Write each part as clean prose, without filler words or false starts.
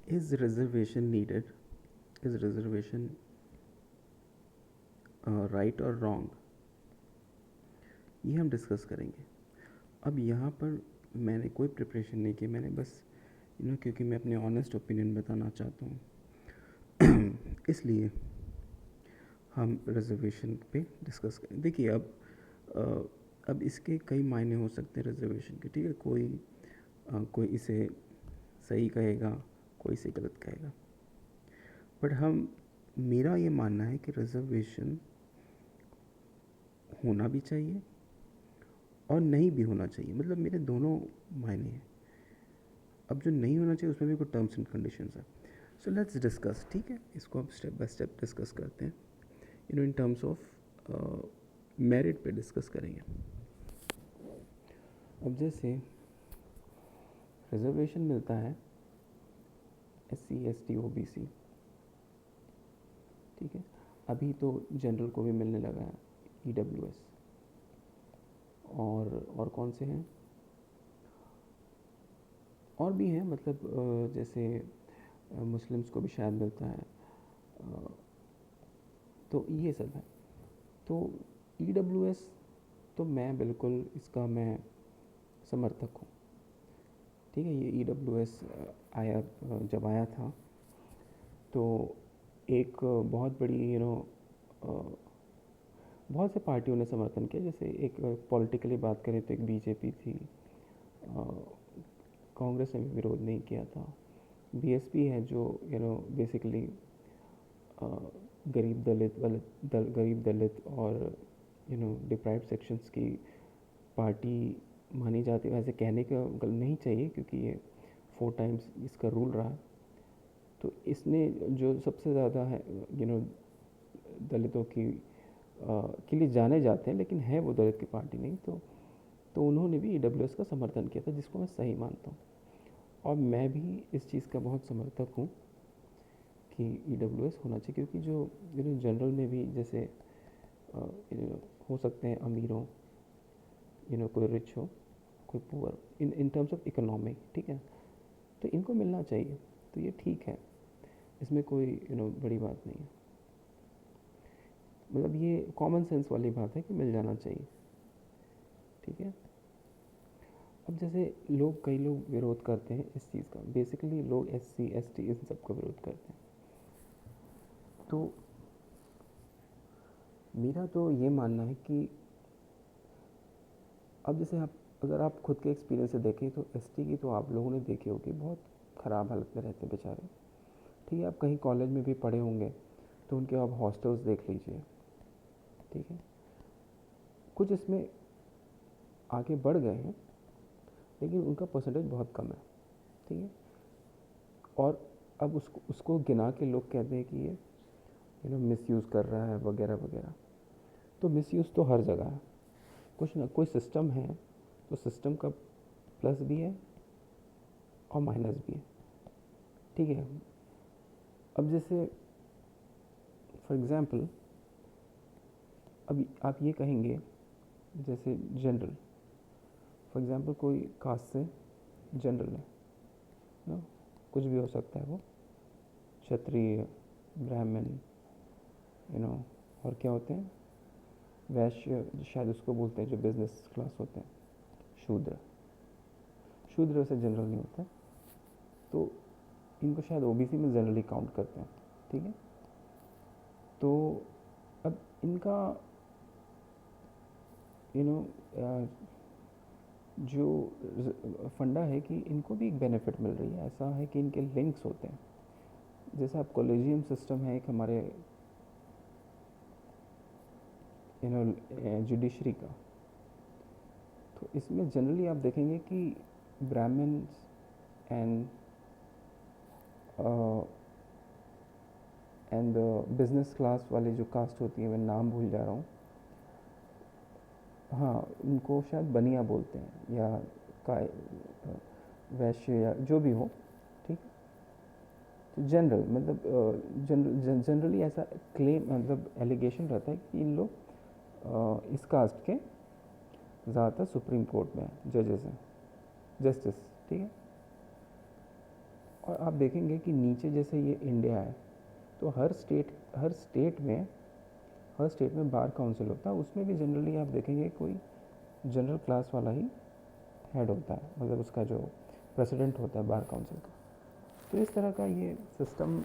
Is reservation needed, is reservation right और wrong, ये हम डिस्कस करेंगे। अब यहाँ पर मैंने कोई प्रिपरेशन नहीं की, मैंने बस क्योंकि मैं अपने ऑनेस्ट ओपिनियन बताना चाहता हूँ इसलिए हम रिजर्वेशन पे डिस्कस करें। देखिए अब इसके कई मायने हो सकते हैं रिजर्वेशन के, ठीक है। कोई इसे सही कहेगा, कोई इसे गलत कहेगा, बट मेरा ये मानना है कि रिजर्वेशन होना भी चाहिए और नहीं भी होना चाहिए, मतलब मेरे दोनों मायने हैं। अब जो नहीं होना चाहिए उसमें भी कुछ टर्म्स एंड कंडीशंस है। सो लेट्स डिस्कस, ठीक है, इसको हम स्टेप बाय स्टेप डिस्कस करते हैं। इन टर्म्स ऑफ मेरिट पे डिस्कस करेंगे। अब जैसे रिजर्वेशन मिलता है SC ST OBC, ठीक है। अभी तो जनरल को भी मिलने लगा है EWS, और कौन से हैं, और भी हैं, मतलब जैसे मुस्लिम्स को भी शायद मिलता है, तो ये सब है। तो EWS तो मैं बिल्कुल इसका मैं समर्थक हूँ, ठीक है। ये EWS आया, जब आया था तो एक बहुत बड़ी बहुत से पार्टियों ने समर्थन किया। जैसे एक पॉलिटिकली बात करें तो एक BJP थी, कांग्रेस ने भी विरोध नहीं किया था। BSP है जो बेसिकली गरीब दलित और डिप्राइव्ड सेक्शंस की पार्टी मानी जाती है। वैसे कहने का नहीं चाहिए क्योंकि ये 4 टाइम्स इसका रूल रहा। तो इसने जो सबसे ज़्यादा है दलितों के लिए जाने जाते हैं, लेकिन है वो दलित की पार्टी नहीं। तो उन्होंने भी EWS का समर्थन किया था, जिसको मैं सही मानता हूँ। और मैं भी इस चीज़ का बहुत समर्थक हूँ कि EWS होना चाहिए, क्योंकि जो जनरल में भी जैसे हो सकते हैं अमीर हो, कोई रिच हो, कोई poor, in terms of economic, ठीक है। तो इनको मिलना चाहिए, तो ये ठीक है, इसमें कोई बड़ी बात नहीं है। मतलब ये कॉमन सेंस वाली बात है कि मिल जाना चाहिए, ठीक है। अब जैसे कई लोग विरोध करते हैं इस चीज़ का, बेसिकली लोग SC ST इन सब का विरोध करते हैं। तो मेरा तो ये मानना है कि अब जैसे अगर आप खुद के एक्सपीरियंस से देखें तो ST की तो आप लोगों ने देखी होगी, बहुत ख़राब हालत में रहते हैं बेचारे, ठीक है। आप कहीं कॉलेज में भी पढ़े होंगे तो उनके आप हॉस्टल्स देख लीजिए, ठीक है। कुछ इसमें आगे बढ़ गए हैं, लेकिन उनका परसेंटेज बहुत कम है, ठीक है। और अब उसको गिना के लोग कहते हैं कि ये मिसयूज़ कर रहा है वगैरह वगैरह। तो मिसयूज़ तो हर जगह है, कुछ ना कोई सिस्टम है, तो सिस्टम का प्लस भी है और माइनस भी है, ठीक है। अब जैसे फॉर एग्ज़ाम्पल, अब आप ये कहेंगे जैसे जनरल, फॉर एग्ज़ाम्पल कोई कास्ट से जनरल है ना, कुछ भी हो सकता है वो, क्षत्रिय, ब्राह्मण, और क्या होते हैं, वैश्य, शायद उसको बोलते हैं जो बिजनेस क्लास होते हैं, शूद्र। शूद्र वैसे जनरल नहीं होता, तो इनको शायद OBC में जनरली काउंट करते हैं, ठीक है। तो अब इनका जो फंडा है कि इनको भी एक बेनिफिट मिल रही है, ऐसा है कि इनके लिंक्स होते हैं। जैसे आप कॉलेजियम सिस्टम है एक हमारे जुडिशरी का, तो इसमें जनरली आप देखेंगे कि ब्राह्मण्स एंड बिजनेस क्लास वाले जो कास्ट होती है, मैं नाम भूल जा रहा हूँ, हाँ, उनको शायद बनिया बोलते हैं, या काय वैश्य या जो भी हो, ठीक। तो जनरल मतलब जनरली ऐसा क्लेम, मतलब एलिगेशन रहता है कि इन लोग इस कास्ट के ज़्यादातर सुप्रीम कोर्ट में जजेस हैं, जस्टिस, ठीक है। और आप देखेंगे कि नीचे जैसे ये इंडिया है, तो हर स्टेट में बार काउंसिल होता है, उसमें भी जनरली आप देखेंगे कोई जनरल क्लास वाला ही हेड होता है, मतलब उसका जो प्रेसिडेंट होता है बार काउंसिल का। तो इस तरह का ये सिस्टम,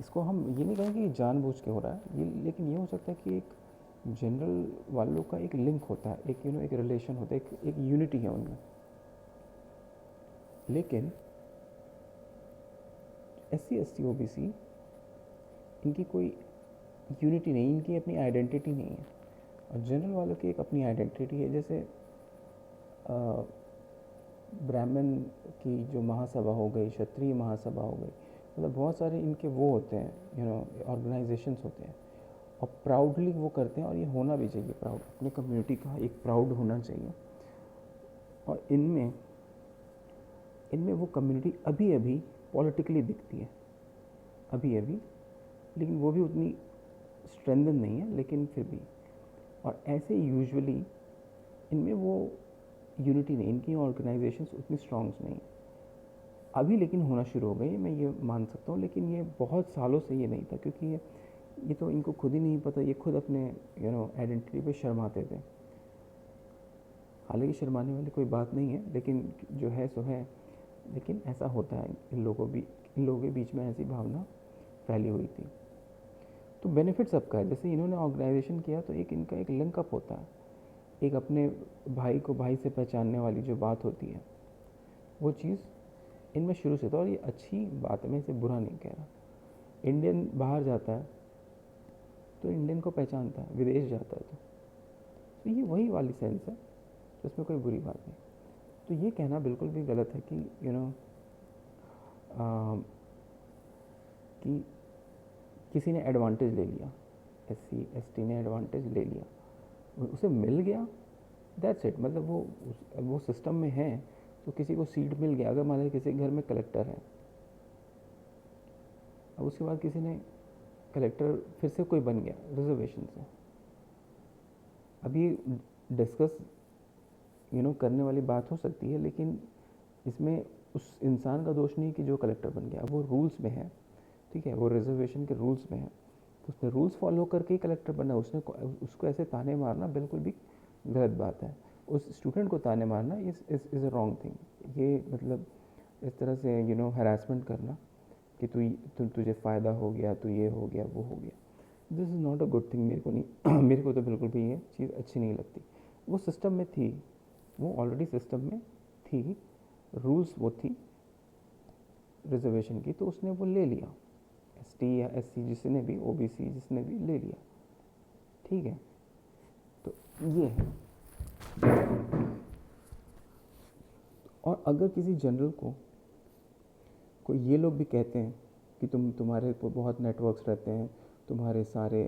इसको हम ये नहीं कहेंगे कि जानबूझ के हो रहा है ये, लेकिन ये हो सकता है कि एक जनरल वालों का एक लिंक होता है, एक एक रिलेशन होता है, एक यूनिटी है उनमें। लेकिन SC ST OBC इनकी कोई यूनिटी नहीं, इनकी अपनी आइडेंटिटी नहीं है। और जनरल वालों की एक अपनी आइडेंटिटी है। जैसे ब्राह्मण की जो महासभा हो गई, क्षत्रिय महासभा हो गई, मतलब बहुत सारे इनके वो होते हैं ऑर्गेनाइजेशंस होते हैं, और प्राउडली वो करते हैं, और ये होना भी चाहिए प्राउड, अपने कम्युनिटी का एक प्राउड होना चाहिए। और इनमें वो कम्युनिटी अभी अभी पॉलिटिकली दिखती है, अभी अभी, लेकिन वो भी उतनी स्ट्रेंथन नहीं है, लेकिन फिर भी। और ऐसे यूजुअली इनमें वो यूनिटी नहीं, इनकी ऑर्गेनाइजेशंस उतनी स्ट्रॉन्ग्स नहीं है अभी, लेकिन होना शुरू हो गई, मैं ये मान सकता हूँ। लेकिन ये बहुत सालों से ये नहीं था, क्योंकि ये तो इनको खुद ही नहीं पता, ये खुद अपने आइडेंटिटी पे शर्माते थे। हालांकि शर्माने वाली कोई बात नहीं है, लेकिन जो है सो है। लेकिन ऐसा होता है, इन लोगों के बीच में ऐसी भावना फैली हुई थी। तो बेनिफिट सबका है। जैसे इन्होंने ऑर्गेनाइजेशन किया, तो एक इनका एक लिंकअप होता है, एक अपने भाई को भाई से पहचानने वाली जो बात होती है, वो चीज़ इनमें शुरू से था। और ये अच्छी बात है, मैं इसे बुरा नहीं कह रहा। इंडियन बाहर जाता है तो इंडियन को पहचानता है, विदेश जाता है तो ये वही वाली सेंस है, तो इसमें कोई बुरी बात नहीं। तो ये कहना बिल्कुल भी गलत है कि कि किसी ने एडवांटेज ले लिया, SC ST ने एडवांटेज ले लिया, उसे मिल गया, दैट्स इट। मतलब वो सिस्टम में है, तो किसी को सीट मिल गया। अगर मान लीजिए किसी घर में कलेक्टर है, अब उसके बाद किसी ने कलेक्टर फिर से कोई बन गया रिजर्वेशन से, अभी डिस्कस करने वाली बात हो सकती है, लेकिन इसमें उस इंसान का दोष नहीं कि जो कलेक्टर बन गया। वो रूल्स में है, ठीक है, वो रिजर्वेशन के रूल्स में है, तो उसने रूल्स फॉलो करके ही कलेक्टर बना। उसको ऐसे ताने मारना बिल्कुल भी गलत बात है। उस स्टूडेंट को ताने मारना इज़ अ रॉन्ग थिंग। ये मतलब इस तरह से हरासमेंट करना कि तुझे फ़ायदा हो गया, तो ये हो गया, वो हो गया, this is not a good thing. मेरे को नहीं मेरे को तो बिल्कुल भी ये चीज़ अच्छी नहीं लगती। वो सिस्टम में थी, वो ऑलरेडी सिस्टम में थी, रूल्स वो थी रिजर्वेशन की, तो उसने वो ले लिया। ST या SC जिसने भी, OBC जिसने भी ले लिया, ठीक है। तो ये है। और अगर किसी जनरल को ये लोग भी कहते हैं कि तुम्हारे को बहुत नेटवर्क्स रहते हैं, तुम्हारे सारे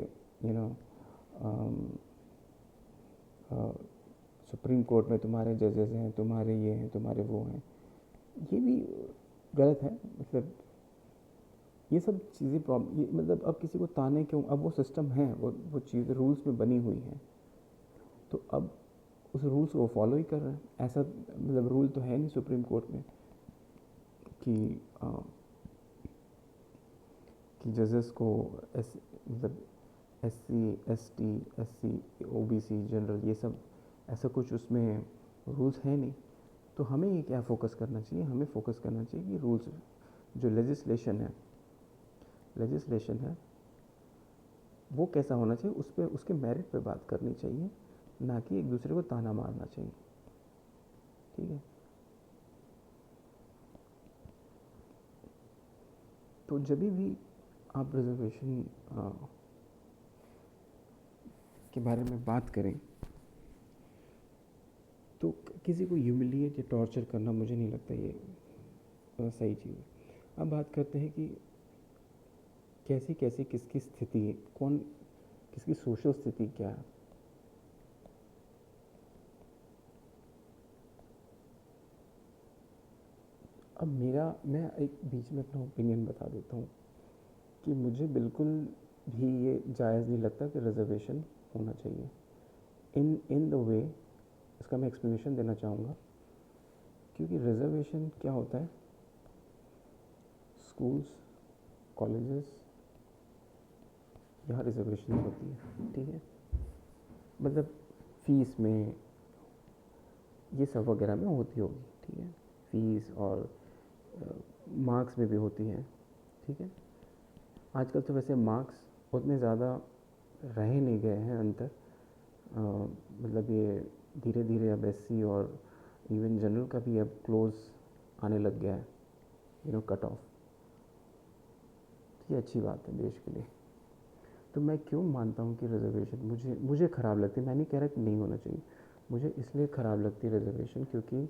सुप्रीम कोर्ट में तुम्हारे जजेस हैं, तुम्हारे ये हैं, तुम्हारे वो हैं, ये भी गलत है। मतलब ये सब चीज़ें प्रॉब्लम, ये मतलब अब किसी को ताने क्यों, अब वो सिस्टम है, वो चीज़ रूल्स में बनी हुई है, तो अब उस रूल्स को फॉलो ही कर रहे हैं। ऐसा मतलब रूल तो है नहीं सुप्रीम कोर्ट में कि जजेस को मतलब SC ST SC OBC general ये सब ऐसा कुछ उसमें रूल्स है नहीं। तो हमें ये क्या फोकस करना चाहिए, हमें फोकस करना चाहिए कि रूल्स जो लेजिस्लेशन है वो कैसा होना चाहिए, उस पर उसके मेरिट पे बात करनी चाहिए, ना कि एक दूसरे को ताना मारना चाहिए, ठीक है। तो जब भी आप रिजर्वेशन के बारे में बात करें, तो किसी को ह्यूमिलिएट या टॉर्चर करना मुझे नहीं लगता ये सही चीज़ है। अब बात करते हैं कि कैसी कैसी किसकी स्थिति, कौन किसकी सोशल स्थिति क्या है। अब मैं एक बीच में अपना ओपिनियन बता देता हूँ कि मुझे बिल्कुल भी ये जायज़ नहीं लगता कि रिजर्वेशन होना चाहिए। इन द वे, इसका मैं एक्सप्लेनेशन देना चाहूँगा। क्योंकि रिजर्वेशन क्या होता है स्कूल्स, कॉलेजेस, यहाँ रिजर्वेशन होती है, ठीक है। मतलब फीस में ये सब वगैरह में होती होगी, ठीक है। फीस और मार्क्स में भी होती हैं, ठीक है। आजकल तो वैसे मार्क्स उतने ज़्यादा रह नहीं गए हैं अंतर, मतलब ये धीरे धीरे अब एससी और इवन जनरल का भी अब क्लोज आने लग गया है, कट ऑफ। ये अच्छी बात है देश के लिए। तो मैं क्यों मानता हूँ कि रिजर्वेशन मुझे ख़राब लगती है। मैं नहीं कह रहा कि नहीं होना चाहिए, मुझे इसलिए ख़राब लगती है रिजर्वेशन क्योंकि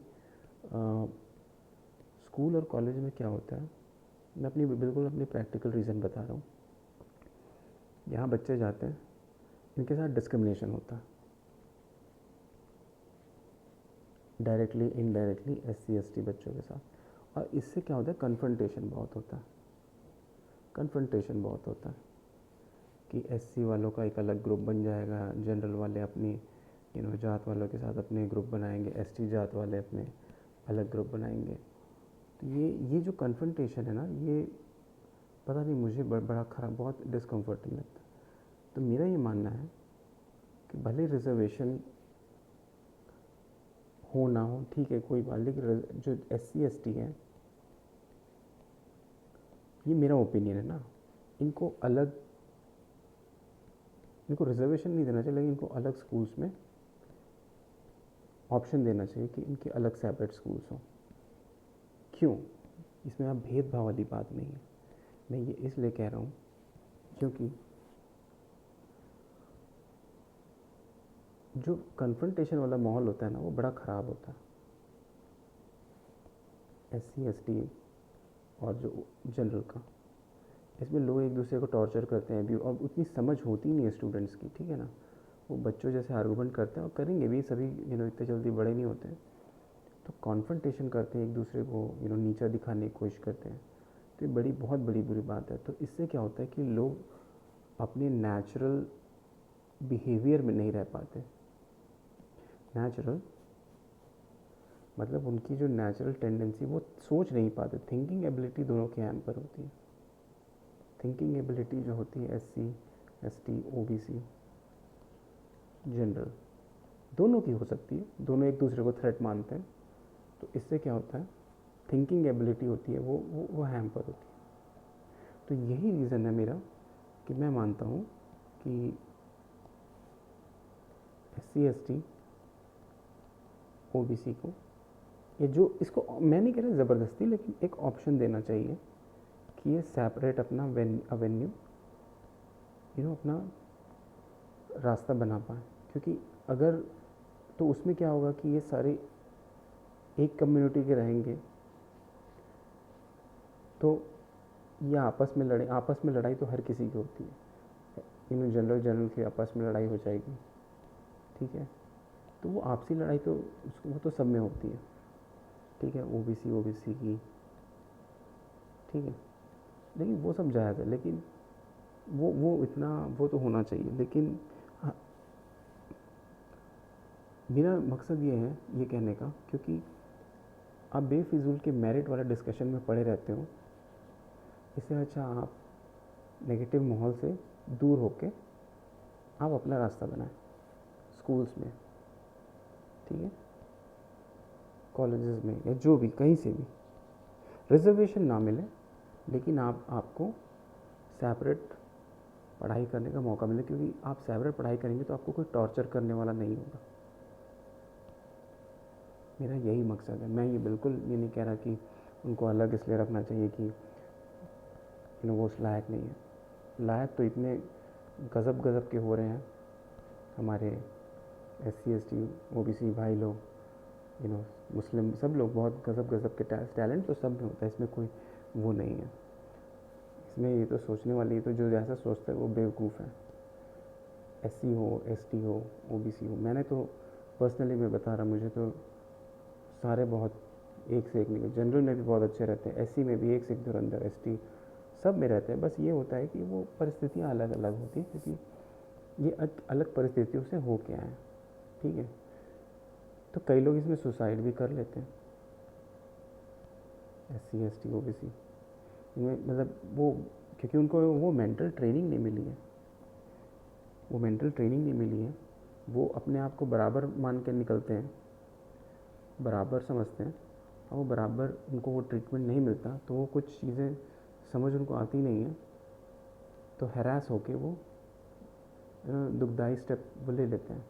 स्कूल और कॉलेज में क्या होता है, मैं बिल्कुल अपनी प्रैक्टिकल रीज़न बता रहा हूँ। यहाँ बच्चे जाते हैं, इनके साथ डिस्क्रिमिनेशन होता है, डायरेक्टली इनडायरेक्टली एससी एसटी बच्चों के साथ। और इससे क्या होता है, कन्फ्रंटेशन बहुत होता है कि एससी वालों का एक अलग ग्रुप बन जाएगा, जनरल वाले अपनी जात वालों के साथ अपने ग्रुप बनाएंगे, एसटी जात वाले अपने अलग ग्रुप बनाएंगे। तो ये जो कन्फ्रंटेशन है ना, ये पता नहीं मुझे बड़ा ख़राब, बहुत डिस्कम्फर्टिंग लगता है। तो मेरा ये मानना है कि भले रिजर्वेशन हो ना हो, ठीक है, कोई बात, लेकिन जो एससी एसटी है, ये मेरा ओपिनियन है ना, इनको रिजर्वेशन नहीं देना चाहिए, लेकिन इनको अलग स्कूल्स में ऑप्शन देना चाहिए कि इनके अलग सेपरेट स्कूल्स हों। क्यों? इसमें अब भेदभाव वाली बात नहीं है। मैं ये इसलिए कह रहा हूँ क्योंकि जो कन्फ्रंटेशन वाला माहौल होता है ना, वो बड़ा ख़राब होता है एससी एसटी और जो जनरल का। इसमें लोग एक दूसरे को टॉर्चर करते हैं भी, और उतनी समझ होती नहीं है स्टूडेंट्स की, ठीक है ना। वो बच्चों जैसे आर्गूमेंट करते हैं और करेंगे भी, सभी इतने जल्दी बड़े नहीं होते हैं। तो कॉन्फ्रंटेशन करते हैं, एक दूसरे को नीचा दिखाने की कोशिश करते हैं। तो ये बहुत बड़ी बुरी बात है। तो इससे क्या होता है कि लोग अपने नेचुरल बिहेवियर में नहीं रह पाते। नेचुरल मतलब उनकी जो नेचुरल टेंडेंसी, वो सोच नहीं पाते। थिंकिंग एबिलिटी दोनों के यहाँ पर होती है। थिंकिंग एबिलिटी जो होती है एससी एसटी ओबीसी जनरल, दोनों की हो सकती है, दोनों एक दूसरे को थ्रेट मानते हैं। तो इससे क्या होता है, थिंकिंग एबिलिटी होती है वो हैम्पर होती है। तो यही रीज़न है मेरा कि मैं मानता हूँ कि एससी एसटी ओबीसी को, ये जो इसको मैं नहीं कह रहा ज़बरदस्ती, लेकिन एक ऑप्शन देना चाहिए कि ये सेपरेट अपना अवेन्यू अपना रास्ता बना पाए। क्योंकि अगर तो उसमें क्या होगा कि ये सारे एक कम्युनिटी के रहेंगे, तो ये आपस में लड़ाई तो हर किसी की होती है। जनरल की आपस में लड़ाई हो जाएगी, ठीक है। तो वो आपसी लड़ाई तो वो तो सब में होती है, ठीक है, ओबीसी की, ठीक है। लेकिन वो सब जायज़ है, लेकिन वो तो होना चाहिए। लेकिन हाँ, मेरा मकसद ये है ये कहने का, क्योंकि आप बेफिजूल के मेरिट वाला डिस्कशन में पड़े रहते हो। इससे अच्छा आप नेगेटिव माहौल से दूर होके आप अपना रास्ता बनाएं स्कूल्स में, ठीक है, कॉलेजेस में, या जो भी कहीं से भी रिजर्वेशन ना मिले, लेकिन आपको सेपरेट पढ़ाई करने का मौका मिले। क्योंकि आप सेपरेट पढ़ाई करेंगे तो आपको कोई टॉर्चर करने वाला नहीं होगा। मेरा यही मकसद है। मैं ये बिल्कुल ये नहीं कह रहा कि उनको अलग इसलिए रखना चाहिए कि वो उस लायक नहीं है। लायक तो इतने गज़ब के हो रहे हैं हमारे एससी एसटी ओबीसी भाई लोग, मुस्लिम, सब लोग बहुत गज़ब के टैलेंट तो सब में होता है, इसमें कोई वो नहीं है। इसमें ये तो सोचने वाली, तो जो जैसा सोचता है वो बेवकूफ़ है। एससी हो, एसटी हो, ओबीसी हो, मैंने तो पर्सनली मैं बता रहा, मुझे तो सारे बहुत एक से एक निकले। जनरल में भी बहुत अच्छे रहते हैं, एससी में भी एक से एक धुरंधर, एसटी सब में रहते हैं। बस ये होता है कि वो परिस्थितियाँ अलग अलग होती हैं, क्योंकि ये अलग परिस्थितियों से हो के आए, ठीक है। तो कई लोग इसमें सुसाइड भी कर लेते हैं, एससी एसटी ओबीसी, मतलब वो, क्योंकि उनको वो मेंटल ट्रेनिंग नहीं मिली है, वो मेंटल ट्रेनिंग नहीं मिली है, वो अपने आप को बराबर मान के निकलते हैं, बराबर समझते हैं, और वो बराबर उनको वो ट्रीटमेंट नहीं मिलता, तो वो कुछ चीज़ें समझ उनको आती नहीं है, तो हैरास होके वो दुखदाई स्टेप वो ले लेते हैं।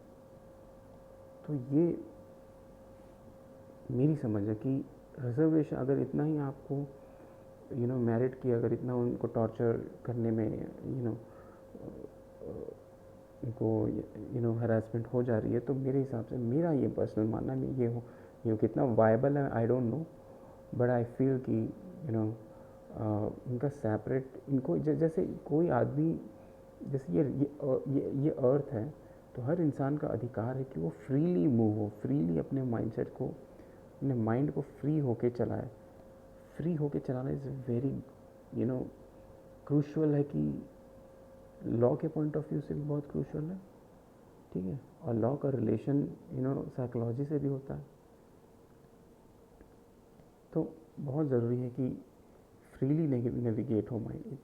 तो ये मेरी समझ है कि रिजर्वेशन अगर इतना ही आपको मेरिट की, अगर इतना उनको टॉर्चर करने में उनको हरासमेंट हो जा रही है, तो मेरे हिसाब से, मेरा ये पर्सनल मानना है, ये कितना वायबल है I don't know, but I feel कि इनका सेपरेट, इनको जैसे कोई आदमी, जैसे ये अर्थ है, तो हर इंसान का अधिकार है कि वो फ्रीली मूव हो, फ्रीली अपने माइंडसेट को, अपने माइंड को फ्री होके चलाए। फ्री होके चलाना इज़ वेरी क्रूशल है, कि लॉ के पॉइंट ऑफ व्यू से भी बहुत क्रूशल है, ठीक है, और लॉ का रिलेशन साइकोलॉजी से भी होता है, तो बहुत ज़रूरी है कि फ्रीली नेविगेट हो माइंड।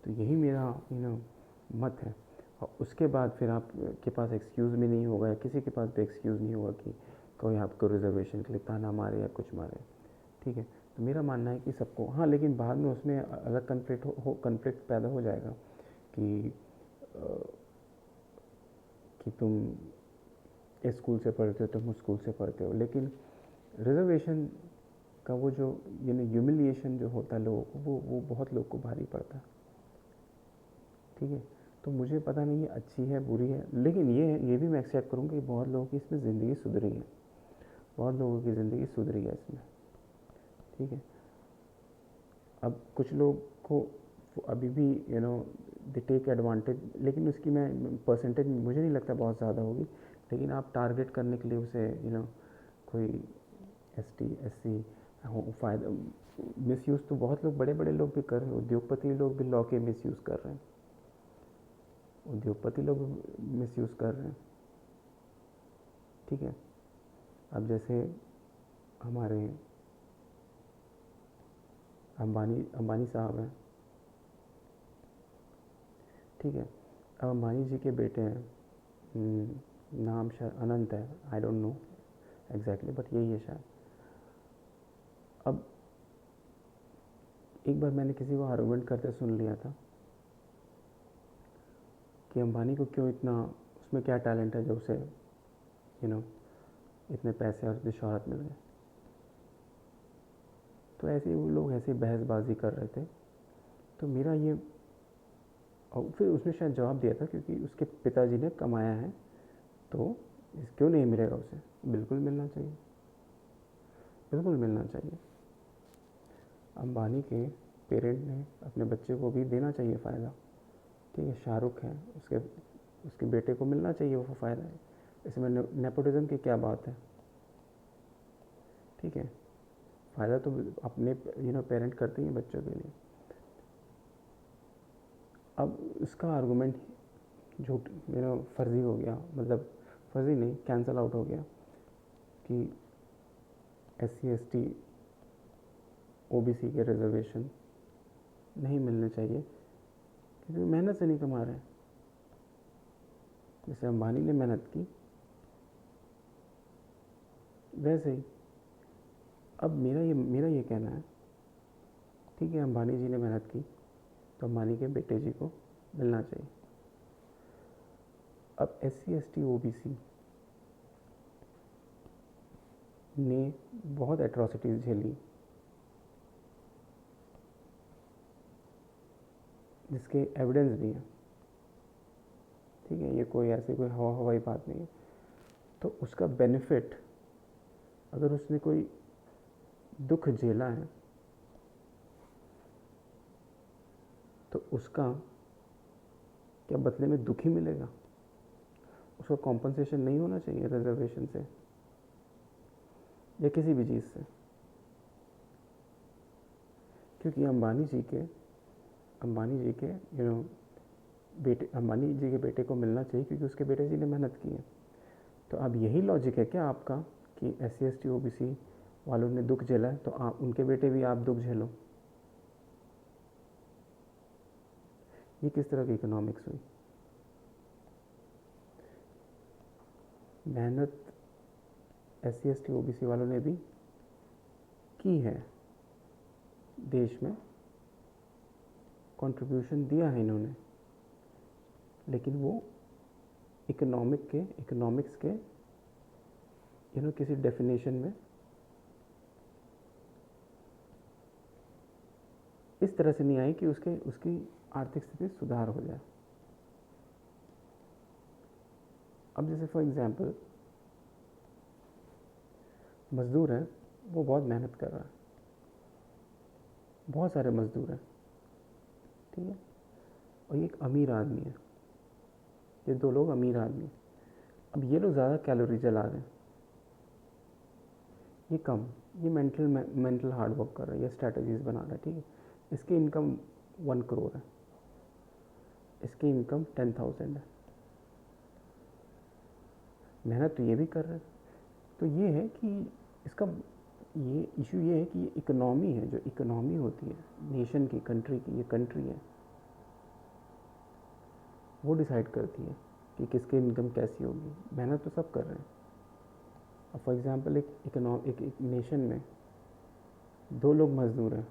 तो यही मेरा मत है। और उसके बाद फिर आपके पास एक्सक्यूज़ भी नहीं होगा, या किसी के पास भी एक्सक्यूज़ नहीं होगा कि कोई आपको रिजर्वेशन के लिए ताना मारे या कुछ मारे, ठीक है। तो मेरा मानना है कि सबको, हाँ, लेकिन बाद में उसमें अलग कन्फ्लिक्ट पैदा हो जाएगा कि तुम इस स्कूल से पढ़ते हो, तुम उस स्कूल से पढ़ते हो, लेकिन रिजर्वेशन का वो जो ह्यूमिलिएशन जो होता है लोगों को, वो बहुत लोग को भारी पड़ता है, ठीक है। तो मुझे पता नहीं ये अच्छी है बुरी है, लेकिन ये भी मैं एक्सेप्ट करूँगा कि बहुत लोगों की इसमें ज़िंदगी सुधरी है, बहुत लोगों की ज़िंदगी सुधरी है इसमें, ठीक है। अब कुछ लोग को अभी भी दे टेक एडवांटेज, लेकिन उसकी मैं परसेंटेज मुझे नहीं लगता बहुत ज़्यादा होगी, लेकिन आप टारगेट करने के लिए उसे कोई ST SC फ़ायदा, मिसयूज़ तो बहुत लोग, बड़े बड़े लोग भी कर रहे हैं, उद्योगपति लोग भी लॉ के मिसयूज़ कर रहे हैं, उद्योगपति लोग मिसयूज़ कर रहे हैं, ठीक है। अब जैसे हमारे अंबानी साहब हैं, ठीक है। अब अंबानी जी के बेटे हैं, नाम शायद अनंत है, I don't know exactly, but यही है शायद। अब एक बार मैंने किसी को आर्गुमेंट करते सुन लिया था कि अंबानी को क्यों इतना, उसमें क्या टैलेंट है जो उसे इतने पैसे और इतनी शोहरत मिल गए। तो ऐसे ही वो लोग ऐसे बहसबाजी कर रहे थे, तो मेरा ये, और फिर उसने शायद जवाब दिया था क्योंकि उसके पिताजी ने कमाया है, तो क्यों नहीं मिलेगा उसे, बिल्कुल मिलना चाहिए, बिल्कुल मिलना चाहिए। अंबानी के पेरेंट ने अपने बच्चे को भी देना चाहिए फ़ायदा, ठीक है। शाहरुख है, उसके बेटे को मिलना चाहिए वो फ़ायदा, इसमें नेपोटिज्म की क्या बात है, ठीक है। फ़ायदा तो अपने पेरेंट करते ही हैं बच्चों के लिए। अब उसका आर्गूमेंट झूठ फर्जी हो गया, मतलब फर्जी नहीं, कैंसल आउट हो गया कि SC ST OBC के रिजर्वेशन नहीं मिलने चाहिए क्योंकि मेहनत से नहीं कमा रहे हैं, जैसे अंबानी ने मेहनत की वैसे ही। अब मेरा ये कहना है, ठीक है, अंबानी जी ने मेहनत की तो अंबानी के बेटे जी को मिलना चाहिए। अब SC ST OBC ने बहुत एट्रॉसिटीज़ झेली, जिसके एविडेंस भी हैं, ठीक है, ये कोई ऐसी कोई हवाई बात नहीं है। तो उसका बेनिफिट, अगर उसने कोई दुख झेला है तो उसका क्या बदले में दुख ही मिलेगा, उसका कॉम्पनसेशन नहीं होना चाहिए रिजर्वेशन से या किसी भी चीज़ से। क्योंकि अंबानी जी के अंबानी जी के बेटे को मिलना चाहिए क्योंकि उसके बेटे जी ने मेहनत की है। तो अब यही लॉजिक है क्या आपका कि SC ST OBC वालों ने दुख झेला है, तो आप उनके बेटे भी आप दुख झेलो। ये किस तरह की इकोनॉमिक्स हुई? मेहनत SC ST OBC वालों ने भी की है, देश में कंट्रीब्यूशन दिया है इन्होंने, लेकिन वो इकोनॉमिक्स के किसी डेफिनेशन में इस तरह से नहीं आई कि उसकी आर्थिक स्थिति सुधार हो जाए। अब जैसे फॉर एग्जांपल मज़दूर है, वो बहुत मेहनत कर रहा है, बहुत सारे मज़दूर हैं, ठीक है, और ये एक अमीर आदमी है, ये दो लोग अमीर आदमी हैं। अब ये लोग ज़्यादा कैलोरी जला रहे हैं, ये कम, ये मेंटल हार्ड वर्क कर रहा है, ये स्ट्रैटेजीज बना रहा है, ठीक है। इसकी इनकम 1 करोड़ है, इसकी इनकम 10,000 है, मेहनत तो ये भी कर रहा है। तो ये है कि इसका ये इशू ये है कि ये इकोनॉमी है, जो इकोनॉमी होती है नेशन की, कंट्री की, ये कंट्री है, वो डिसाइड करती है कि किसकी इनकम कैसी होगी। मेहनत तो सब कर रहे हैं। अब फॉर एग्जांपल एक नेशन में 2 लोग मज़दूर हैं,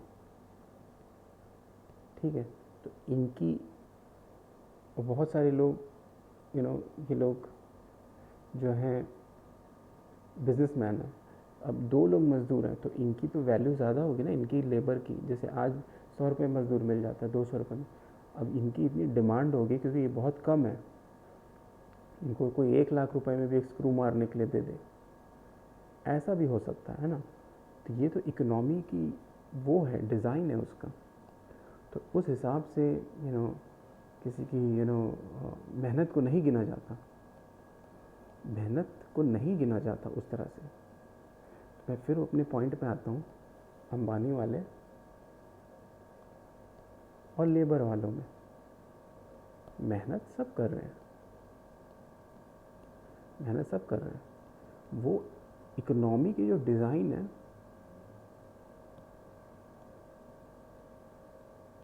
ठीक है, तो इनकी बहुत सारे लोग ये लोग जो हैं बिजनेसमैन हैं। अब 2 लोग मज़दूर हैं, तो इनकी तो वैल्यू ज़्यादा होगी ना, इनकी लेबर की। जैसे आज 100 रुपये मज़दूर मिल जाता है, 200 रुपये में, अब इनकी इतनी डिमांड होगी क्योंकि ये बहुत कम है, इनको कोई 1 लाख रुपए में भी एक स्क्रू मारने के लिए दे दे, ऐसा भी हो सकता है ना। तो ये तो इकोनॉमी की वो है, डिज़ाइन है उसका। तो उस हिसाब से किसी की मेहनत को नहीं गिना जाता, मेहनत को नहीं गिना जाता उस तरह से। तो मैं फिर अपने पॉइंट पे आता हूँ, अंबानी वाले और लेबर वालों में मेहनत सब कर रहे हैं, मेहनत सब कर रहे हैं। वो इकोनॉमी की जो डिज़ाइन है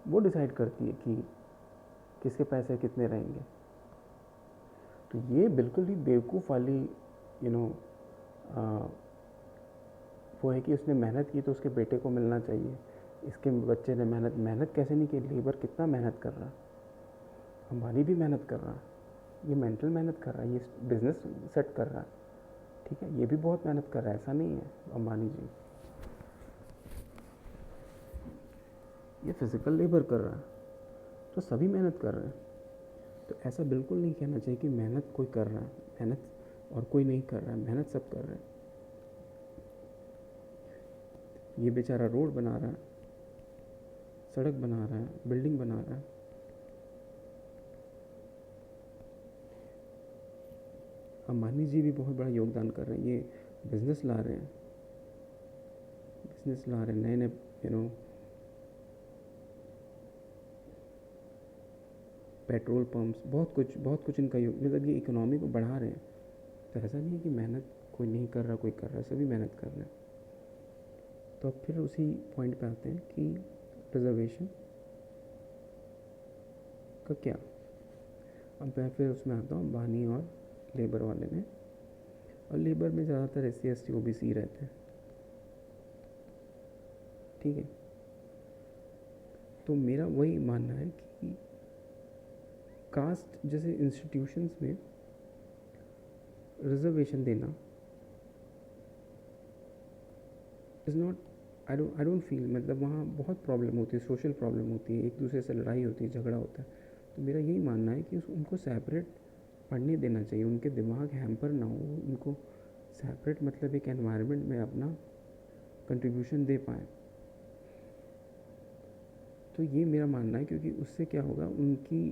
वो डिसाइड करती है कि किसके पैसे कितने रहेंगे। तो ये बिल्कुल ही बेवकूफ़ वाली वो है कि उसने मेहनत की तो उसके बेटे को मिलना चाहिए, इसके बच्चे ने मेहनत कैसे नहीं की। लेबर कितना मेहनत कर रहा है, अंबानी भी मेहनत कर रहा है, ये मेंटल मेहनत कर रहा है, ये बिजनेस सेट कर रहा है, ठीक है, ये भी बहुत मेहनत कर रहा है, ऐसा नहीं है अंबानी जी, ये फिज़िकल लेबर कर रहा है, तो सभी मेहनत कर रहे हैं। तो ऐसा बिल्कुल नहीं कहना चाहिए कि मेहनत कोई कर रहा है, मेहनत और कोई नहीं कर रहा है, मेहनत सब कर रहे हैं। ये बेचारा रोड बना रहा है, सड़क बना रहा है, बिल्डिंग बना रहा है, अंबानी जी भी बहुत बड़ा योगदान कर रहे हैं, ये बिज़नेस ला रहे हैं, नए नए पेट्रोल पंप्स, बहुत कुछ इनका मतलब ये इकोनॉमी को बढ़ा रहे हैं। तो ऐसा नहीं है कि मेहनत कोई नहीं कर रहा, कोई कर रहा है, सभी मेहनत कर रहे हैं। तो अब फिर उसी पॉइंट पे आते हैं कि रिजर्वेशन का क्या। अब मैं फिर उसमें आता हूँ अंबानी और लेबर वाले में, और लेबर में ज़्यादातर SC ST OBC रहते हैं, ठीक है। तो मेरा वही मानना है कि कास्ट जैसे इंस्टीट्यूशंस में रिजर्वेशन देना is not, I don't feel, मतलब वहाँ बहुत प्रॉब्लम होती है, सोशल प्रॉब्लम होती है, एक दूसरे से लड़ाई होती है, झगड़ा होता है। तो मेरा यही मानना है कि उनको सेपरेट पढ़ने देना चाहिए, उनके दिमाग हैम्पर ना हो, उनको सेपरेट मतलब एक एनवायरनमेंट में अपना कंट्रीब्यूशन दे पाएँ। तो ये मेरा मानना है, क्योंकि उससे क्या होगा, उनकी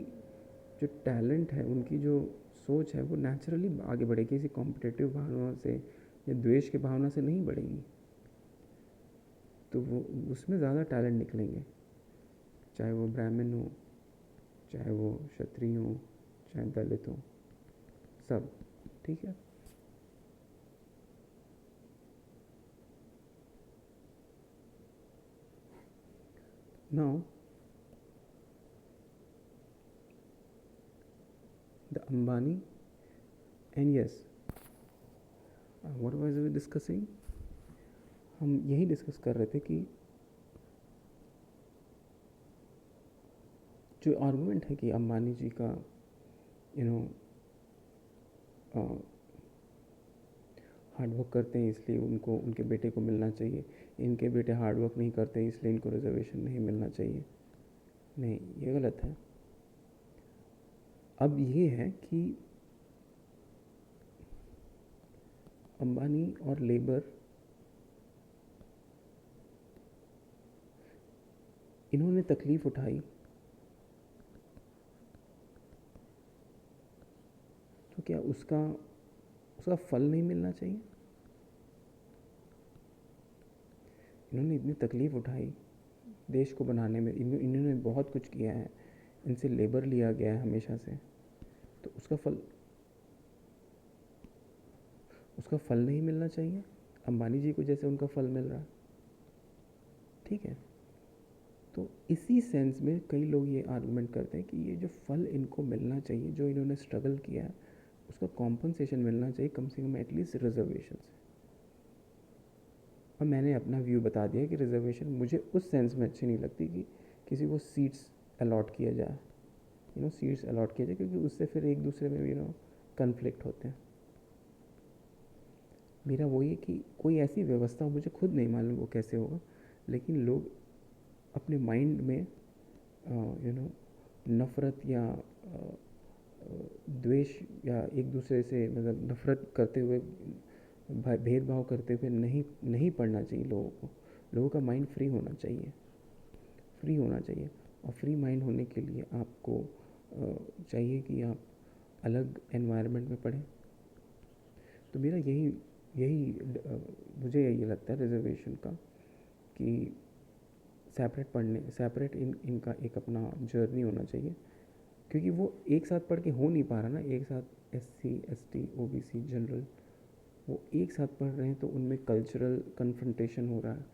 जो टैलेंट है, उनकी जो सोच है, वो नेचुरली आगे बढ़ेगी, किसी कॉम्पिटिटिव भावना से या द्वेष की भावना से नहीं बढ़ेगी। तो वो उसमें ज़्यादा टैलेंट निकलेंगे, चाहे वो ब्राह्मण हो, चाहे वो क्षत्रिय हो, चाहे दलित हो, सब, ठीक है। Now, the Ambani, and yes, what was we discussing? हम यही डिस्कस कर रहे थे कि जो आर्गूमेंट है कि अंबानी जी का हार्ड वर्क करते हैं इसलिए उनको उनके बेटे को मिलना चाहिए, इनके बेटे हार्ड वर्क नहीं करते इसलिए इनको रिजर्वेशन नहीं मिलना चाहिए, नहीं, ये गलत है। अब ये है कि अंबानी और लेबर इन्होंने तकलीफ उठाई, तो क्या उसका फल नहीं मिलना चाहिए? इन्होंने इतनी तकलीफ उठाई देश को बनाने में, इन्होंने बहुत कुछ किया है, इनसे लेबर लिया गया है हमेशा से, तो उसका फल नहीं मिलना चाहिए अंबानी जी को जैसे उनका फल मिल रहा है? ठीक है, तो इसी सेंस में कई लोग ये आर्गूमेंट करते हैं कि ये जो फल इनको मिलना चाहिए, जो इन्होंने स्ट्रगल किया है, उसका कॉम्पनसेशन मिलना चाहिए कम से कम एटलीस्ट रिजर्वेशन से। और मैंने अपना व्यू बता दिया कि रिजर्वेशन मुझे उस सेंस में अच्छी नहीं लगती कि किसी को सीट्स अलॉट किया जाए, सीट्स अलॉट किया जाए, क्योंकि उससे फिर एक दूसरे में कन्फ्लिक्ट होते हैं। मेरा वही है कि कोई ऐसी व्यवस्था, मुझे खुद नहीं मालूम वो कैसे होगा, लेकिन लोग अपने माइंड में नफ़रत या द्वेष या एक दूसरे से मतलब नफ़रत करते हुए, भेदभाव करते हुए नहीं पढ़ना चाहिए लोगों को। लोगों का माइंड फ्री होना चाहिए, और फ्री माइंड होने के लिए आपको चाहिए कि आप अलग एनवायरनमेंट में पढ़ें। तो मेरा यही मुझे यही लगता है रिजर्वेशन का, कि सेपरेट इनका एक अपना जर्नी होना चाहिए, क्योंकि वो एक साथ पढ़ के हो नहीं पा रहा ना, एक साथ SC ST OBC जनरल वो एक साथ पढ़ रहे हैं, तो उनमें कल्चरल कन्फ्रंटेशन हो रहा है,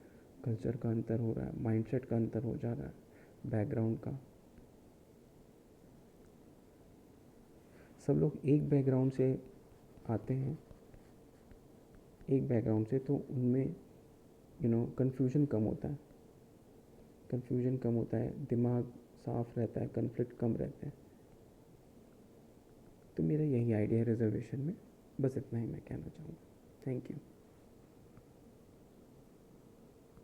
कल्चर का अंतर हो रहा है, माइंडसेट का अंतर हो जा रहा है, बैकग्राउंड का। सब लोग एक बैकग्राउंड से आते हैं, एक बैकग्राउंड से, तो उनमें कन्फ्यूजन कम होता है, दिमाग साफ रहता है, कन्फ्लिक्ट कम रहते हैं। तो मेरा यही आइडिया है रिजर्वेशन में, बस इतना ही मैं कहना चाहूँगा। Thank you.